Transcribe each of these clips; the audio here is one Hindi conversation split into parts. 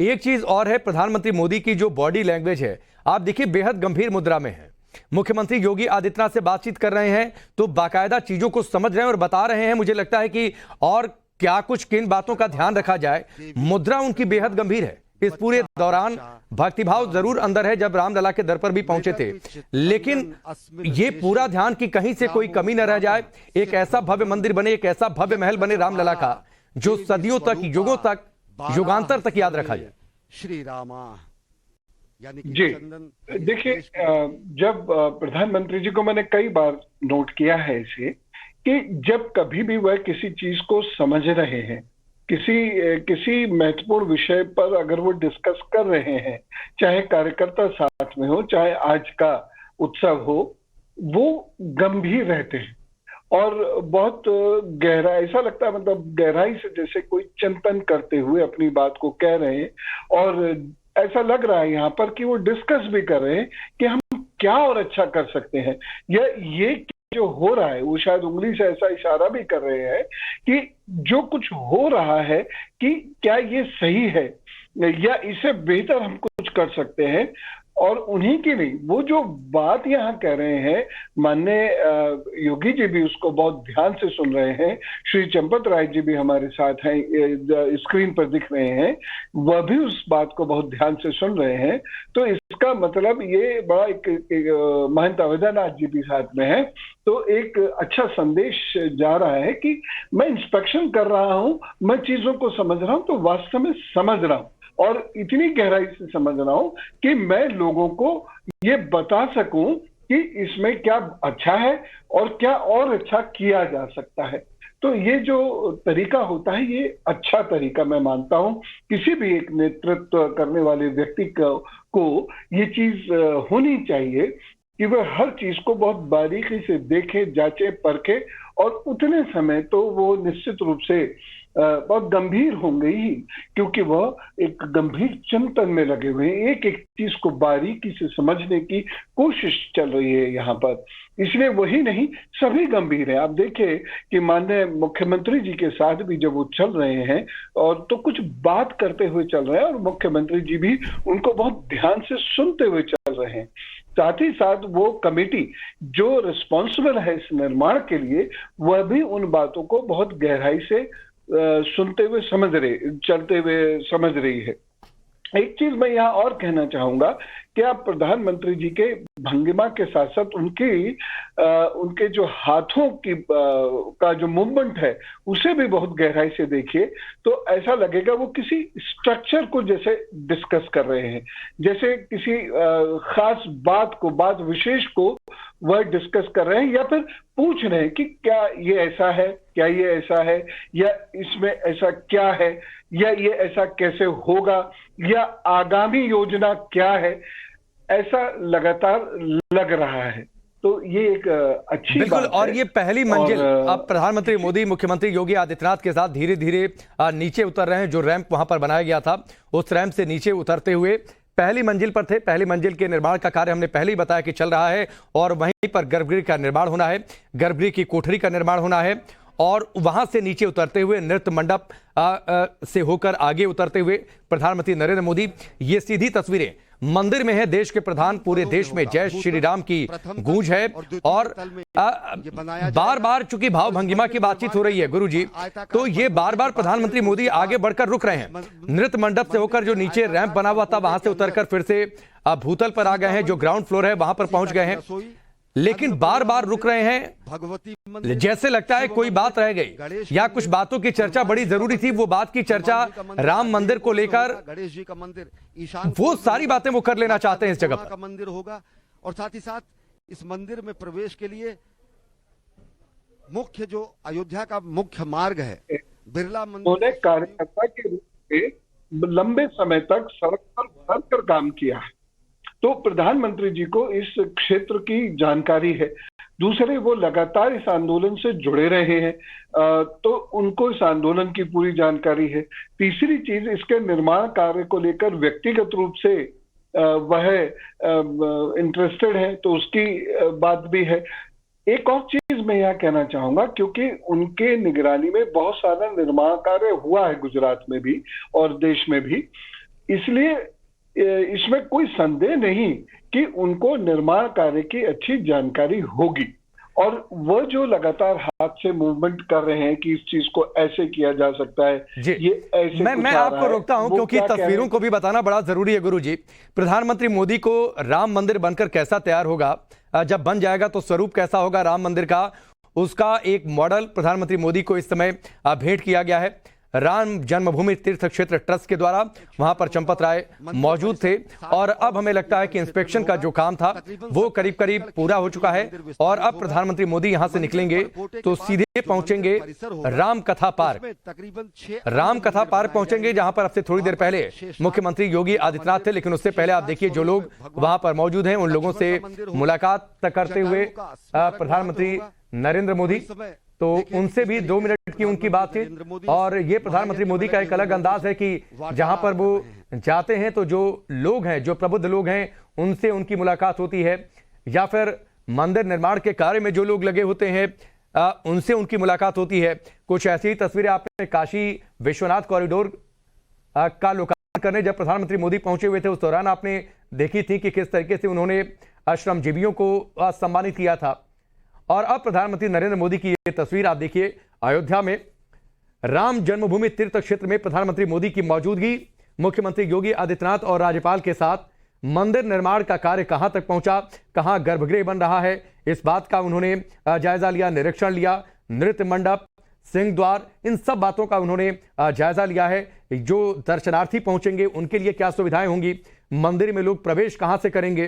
एक चीज और है, प्रधानमंत्री मोदी की जो बॉडी लैंग्वेज है, आप देखिए बेहद गंभीर मुद्रा में है। मुख्यमंत्री योगी आदित्यनाथ से बातचीत कर रहे हैं तो बाकायदा चीजों को समझ रहे हैं और बता रहे हैं। मुझे लगता है कि और क्या कुछ किन बातों का ध्यान रखा जाए, मुद्रा उनकी बेहद गंभीर है। इस पूरे दौरान भक्तिभाव जरूर अंदर है, जब रामलला के दर पर भी पहुंचे थे, लेकिन ये पूरा ध्यान कि कहीं से कोई कमी न रह जाए। एक ऐसा भव्य मंदिर बने, एक ऐसा भव्य महल बने रामलला का, जो सदियों तक, युगों तक, युगांतर तक याद रखा जाए। श्री रामा जी देखिए, जब प्रधानमंत्री जी को मैंने कई बार नोट किया है इसे, कि जब कभी भी वह किसी चीज को समझ रहे हैं, किसी महत्वपूर्ण विषय पर अगर वो डिस्कस कर रहे हैं, चाहे कार्यकर्ता साथ में हो, चाहे आज का उत्सव हो, वो गंभीर रहते हैं और बहुत गहरा, ऐसा लगता है मतलब गहराई से जैसे कोई चिंतन करते हुए अपनी बात को कह रहे हैं। और ऐसा लग रहा है यहाँ पर कि वो डिस्कस भी कर रहे हैं कि हम क्या और अच्छा कर सकते हैं, या ये जो हो रहा है, वो शायद उंगली से ऐसा इशारा भी कर रहे हैं कि जो कुछ हो रहा है कि क्या ये सही है या इससे बेहतर हम कुछ कर सकते हैं। और उन्हीं की नहीं, वो जो बात यहाँ कह रहे हैं, माननीय योगी जी भी उसको बहुत ध्यान से सुन रहे हैं, श्री चंपत राय जी भी हमारे साथ हैं, स्क्रीन पर दिख रहे हैं, वह भी उस बात को बहुत ध्यान से सुन रहे हैं। तो इसका मतलब ये बड़ा एक महंत अवैधनाथ जी भी साथ में है, तो एक अच्छा संदेश जा रहा है कि मैं इंस्पेक्शन कर रहा हूं, मैं चीजों को समझ रहा हूं, तो वास्तव में समझ रहा हूं और इतनी गहराई से समझ रहा हूं कि मैं लोगों को ये बता सकूं कि इसमें क्या अच्छा है और क्या और अच्छा किया जा सकता है। तो ये जो तरीका होता है, ये अच्छा तरीका मैं मानता हूं। किसी भी एक नेतृत्व करने वाले व्यक्ति को ये चीज होनी चाहिए कि वह हर चीज को बहुत बारीकी से देखे, जांचे, परखे, और उतने समय तो वो निश्चित रूप से बहुत गंभीर होंगे ही, क्योंकि वह एक गंभीर चिंतन में लगे हुए हैं, एक एक चीज को बारीकी से समझने की कोशिश चल रही है यहाँ पर। इसलिए वही नहीं, सभी गंभीर है। आप देखिए कि माननीय मुख्यमंत्री जी के साथ भी जब वो चल रहे हैं और तो कुछ बात करते हुए चल रहे हैं, और मुख्यमंत्री जी भी उनको बहुत ध्यान से सुनते हुए चल रहे हैं। साथ ही साथ वो कमेटी जो रिस्पॉन्सिबल है इस निर्माण के लिए, वह भी उन बातों को बहुत गहराई से सुनते हुए चलते हुए समझ रही है। एक चीज मैं यहाँ और कहना चाहूंगा कि आप प्रधानमंत्री जी के भंगिमा के साथ साथ उनके जो हाथों की का जो मूवमेंट है, उसे भी बहुत गहराई से देखिए, तो ऐसा लगेगा वो किसी स्ट्रक्चर को जैसे डिस्कस कर रहे हैं, जैसे किसी खास बात विशेष को वह डिस्कस कर रहे हैं, या फिर पूछ रहे हैं कि क्या ये ऐसा है, क्या ये ऐसा है, या इसमें ऐसा क्या है, या ये ऐसा कैसे होगा, या आगामी योजना क्या है, ऐसा लगातार लग रहा है। तो ये एक अच्छी बिल्कुल बात और है। ये पहली मंजिल अब प्रधानमंत्री मोदी मुख्यमंत्री योगी आदित्यनाथ के साथ धीरे धीरे नीचे उतर रहे हैं। जो रैंप वहां पर बनाया गया था, उस रैंप से नीचे उतरते हुए पहली मंजिल पर थे। पहली मंजिल के निर्माण का कार्य हमने पहले ही बताया कि चल रहा है, और वहीं पर गर्भगृह का निर्माण होना है, गर्भगृह की कोठरी का निर्माण होना है, और वहां से नीचे उतरते हुए नृत्य मंडप से होकर आगे उतरते हुए प्रधानमंत्री नरेंद्र मोदी। ये सीधी तस्वीरें मंदिर में है। देश के प्रधान, पूरे देश में जय श्री राम की गूंज है, और बार बार चूंकि भाव भंगिमा की बातचीत हो रही है गुरु जी, तो ये बार बार प्रधानमंत्री मोदी आगे बढ़कर रुक रहे हैं। नृत्य मंडप से होकर जो नीचे रैंप बना हुआ था, वहां से उतरकर फिर से भूतल पर आ गए हैं, जो ग्राउंड फ्लोर है वहां पर पहुंच गए हैं, लेकिन बार बार रुक रहे हैं। जैसे लगता है कोई बात रह गई या कुछ बातों की चर्चा बड़ी जरूरी थी, वो बात की चर्चा राम मंदिर को लेकर, गणेश जी का मंदिर, ईशान वो सारी बातें वो कर लेना चाहते हैं इस जगह का मंदिर होगा। और साथ ही साथ इस मंदिर में प्रवेश के लिए मुख्य जो अयोध्या का मुख्य मार्ग है, बिरला मंदिर, कार्यकर्ता के रूप में लंबे समय तक सड़क पर उतर कर काम किया है, तो प्रधानमंत्री जी को इस क्षेत्र की जानकारी है। दूसरे, वो लगातार इस आंदोलन से जुड़े रहे हैं, तो उनको इस आंदोलन की पूरी जानकारी है। तीसरी चीज, इसके निर्माण कार्य को लेकर व्यक्तिगत रूप से वह इंटरेस्टेड है, तो उसकी बात भी है। एक और चीज मैं यहाँ कहना चाहूंगा, क्योंकि उनके निगरानी में बहुत सारा निर्माण कार्य हुआ है गुजरात में भी और देश में भी। इसलिए इसमें कोई संदेह नहीं कि उनको निर्माण कार्य की अच्छी जानकारी होगी, और वह जो लगातार हाथ से मूवमेंट कर रहे हैं कि इस चीज को ऐसे किया जा सकता है, जी ये ऐसे मैं आपको रोकता हूं क्योंकि तस्वीरों को भी बताना बड़ा जरूरी है गुरुजी। प्रधानमंत्री मोदी को राम मंदिर बनकर कैसा तैयार होगा, जब बन जाएगा तो स्वरूप कैसा होगा राम मंदिर का, उसका एक मॉडल प्रधानमंत्री मोदी को इस समय भेंट किया गया है। राम जन्मभूमि तीर्थ क्षेत्र ट्रस्ट के द्वारा वहां पर चंपत राय मौजूद थे, और अब हमें लगता है कि इंस्पेक्शन का जो काम था वो करीब करीब पूरा हो चुका है, और अब प्रधानमंत्री मोदी यहां से निकलेंगे तो सीधे पहुंचेंगे राम कथा पार्क। राम कथा पार्क पहुंचेंगे, जहां पर अब से थोड़ी देर पहले मुख्यमंत्री योगी आदित्यनाथ थे, लेकिन उससे पहले आप देखिए जो लोग वहां पर मौजूद हैं उन लोगों से मुलाकात करते हुए प्रधानमंत्री नरेंद्र मोदी, तो उनसे भी 2 मिनट की उनकी बातचीत। और ये प्रधानमंत्री मोदी का एक अलग अंदाज है कि जहां पर वो जाते हैं तो जो लोग हैं, जो प्रबुद्ध लोग हैं, उनसे उनकी मुलाकात होती है, या फिर मंदिर निर्माण के कार्य में जो लोग लगे होते हैं उनसे उनकी मुलाकात होती है। कुछ ऐसी ही तस्वीरें आपने काशी विश्वनाथ कॉरिडोर का लोकार्पण करने जब प्रधानमंत्री मोदी पहुंचे हुए थे उस दौरान आपने देखी थी कि किस तरीके से उन्होंने श्रमजीवियों को सम्मानित किया था। और अब प्रधानमंत्री नरेंद्र मोदी की ये तस्वीर आप देखिए, अयोध्या में राम जन्मभूमि तीर्थ क्षेत्र में प्रधानमंत्री मोदी की मौजूदगी, मुख्यमंत्री योगी आदित्यनाथ और राज्यपाल के साथ मंदिर निर्माण का कार्य कहां तक पहुंचा, कहां गर्भगृह बन रहा है, इस बात का उन्होंने जायजा लिया, निरीक्षण लिया। नृत्य मंडप, सिंह द्वार, इन सब बातों का उन्होंने जायजा लिया है। जो दर्शनार्थी पहुंचेंगे उनके लिए क्या सुविधाएं होंगी, मंदिर में लोग प्रवेश कहां से करेंगे,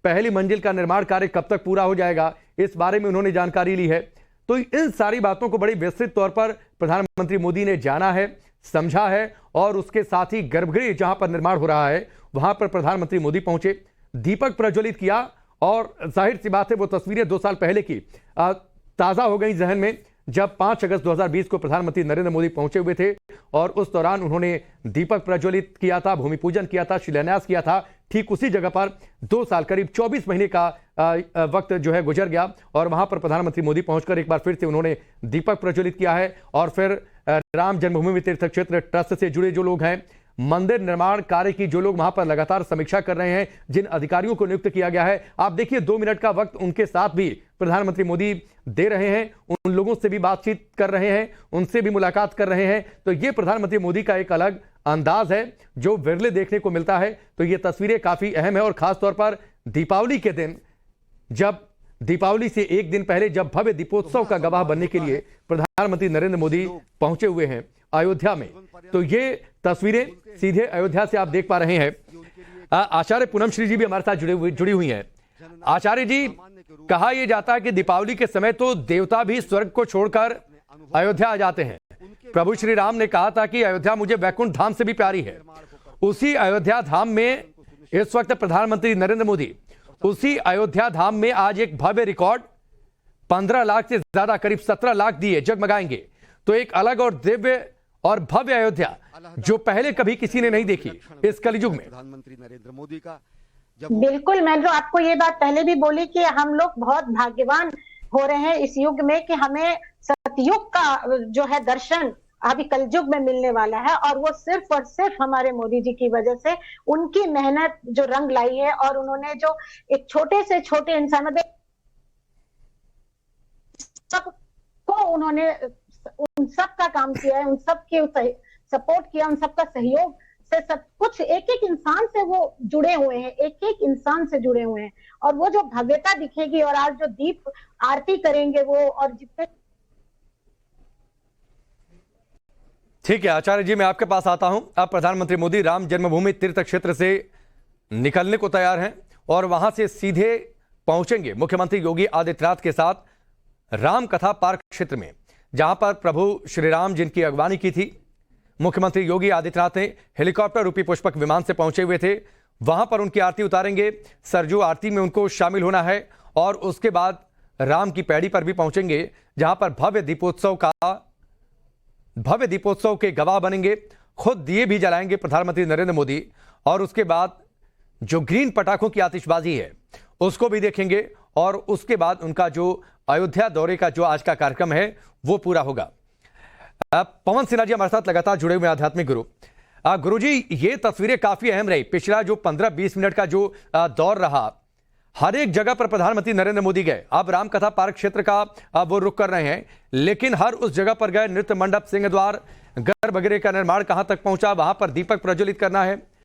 पहली मंजिल का निर्माण कार्य कब तक पूरा हो जाएगा, इस बारे में उन्होंने जानकारी ली है। तो इन सारी बातों को बड़ी विस्तृत तौर पर प्रधानमंत्री मोदी ने जाना है, समझा है, और उसके साथ ही गर्भगृह जहां पर निर्माण हो रहा है वहां पर प्रधानमंत्री मोदी पहुंचे, दीपक प्रज्वलित किया, और जाहिर सी बात है वो तस्वीरें 2 साल पहले की ताजा हो गई जहन में, जब 5 अगस्त 2020 को प्रधानमंत्री नरेंद्र मोदी पहुंचे हुए थे, और उस दौरान उन्होंने दीपक प्रज्वलित किया था, भूमि पूजन किया था, शिलान्यास किया था। ठीक उसी जगह पर 2 साल करीब 24 महीने का वक्त जो है गुजर गया, और वहां पर प्रधानमंत्री मोदी पहुंचकर एक बार फिर से उन्होंने दीपक प्रज्वलित किया है। और फिर राम जन्मभूमि तीर्थ क्षेत्र ट्रस्ट से जुड़े जो लोग हैं, मंदिर निर्माण कार्य की जो लोग वहां पर लगातार समीक्षा कर रहे हैं, जिन अधिकारियों को नियुक्त किया गया है, आप देखिए 2 मिनट का वक्त उनके साथ भी प्रधानमंत्री मोदी दे रहे हैं, उन लोगों से भी बातचीत कर रहे हैं, उनसे भी मुलाकात कर रहे हैं। तो ये प्रधानमंत्री मोदी का एक अलग अंदाज है जो विरले देखने को मिलता है। तो ये तस्वीरें काफी अहम है, और खासतौर पर दीपावली के दिन, जब दीपावली से एक दिन पहले जब भव्य दीपोत्सव का गवाह बनने के लिए प्रधानमंत्री नरेंद्र मोदी पहुंचे हुए हैं अयोध्या में, तो ये तस्वीरें सीधे अयोध्या से आप देख पा रहे हैं। आचार्य पूनम श्री जी भी हमारे साथ जुड़ी हुई हैं। आचार्य जी, कहा यह जाता है कि दीपावली के समय तो देवता भी स्वर्ग को छोड़कर अयोध्या आ जाते हैं। प्रभु श्री राम ने कहा था कि अयोध्या मुझे वैकुंठ धाम से भी प्यारी है। उसी अयोध्या धाम में इस वक्त प्रधानमंत्री नरेंद्र मोदी उसी अयोध्या धाम में आज एक भव्य रिकॉर्ड 15 लाख से ज्यादा, करीब 17 लाख दिए जगमगाएंगे। तो एक अलग और दिव्य और भव्य अयोध्या जो पहले कभी किसी ने नहीं देखी इस कलयुग में। प्रधानमंत्री नरेंद्र मोदी का बिल्कुल, मैं तो आपको ये बात पहले भी बोली कि हम लोग बहुत भाग्यवान हो रहे हैं इस युग में कि हमें सतयुग का जो है दर्शन अभी कलयुग में मिलने वाला है, और वो सिर्फ और सिर्फ हमारे मोदी जी की वजह से, उनकी मेहनत जो रंग लाई है, और उन्होंने जो एक छोटे से छोटे इंसानों सबको उन्होंने उन सब का काम किया है, उन सब के सपोर्ट किया, उन सबका सहयोग से सब कुछ एक एक इंसान से वो जुड़े हुए हैं, एक एक इंसान से जुड़े हुए हैं, और वो जो भव्यता दिखेगी, और आज जो दीप आरती करेंगे वो, और जितने। ठीक है आचार्य जी, मैं आपके पास आता हूं। अब प्रधानमंत्री मोदी राम जन्मभूमि तीर्थ क्षेत्र से निकलने को तैयार हैं, और वहां से सीधे पहुंचेंगे मुख्यमंत्री योगी आदित्यनाथ के साथ राम कथा पार्क क्षेत्र में, जहां पर प्रभु श्री राम जिनकी अगवानी की थी, मुख्यमंत्री योगी आदित्यनाथ ने हेलीकॉप्टर रूपी पुष्पक विमान से पहुंचे हुए थे। वहां पर उनकी आरती उतारेंगे, सरजू आरती में उनको शामिल होना है, और उसके बाद राम की पैड़ी पर भी पहुंचेंगे, जहां पर भव्य दीपोत्सव के गवाह बनेंगे। खुद दिए भी जलाएंगे प्रधानमंत्री नरेंद्र मोदी, और उसके बाद जो ग्रीन पटाखों की आतिशबाजी है उसको भी देखेंगे, और उसके बाद उनका जो अयोध्या दौरे का जो आज का कार्यक्रम है वो पूरा होगा। पवन सिन्हा जी हमारे साथ लगातार जुड़े हुए आध्यात्मिक गुरु। गुरुजी, ये तस्वीरें काफी अहम रही। पिछला जो 15-20 मिनट का जो दौर रहा, हर एक जगह पर प्रधानमंत्री नरेंद्र मोदी गए। अब रामकथा पार्क क्षेत्र का वो रुख कर रहे हैं, लेकिन हर उस जगह पर गए। नृत्य मंडप, सिंह द्वार, गर्भगृह का निर्माण कहां तक पहुंचा, वहां पर दीपक प्रज्वलित करना है,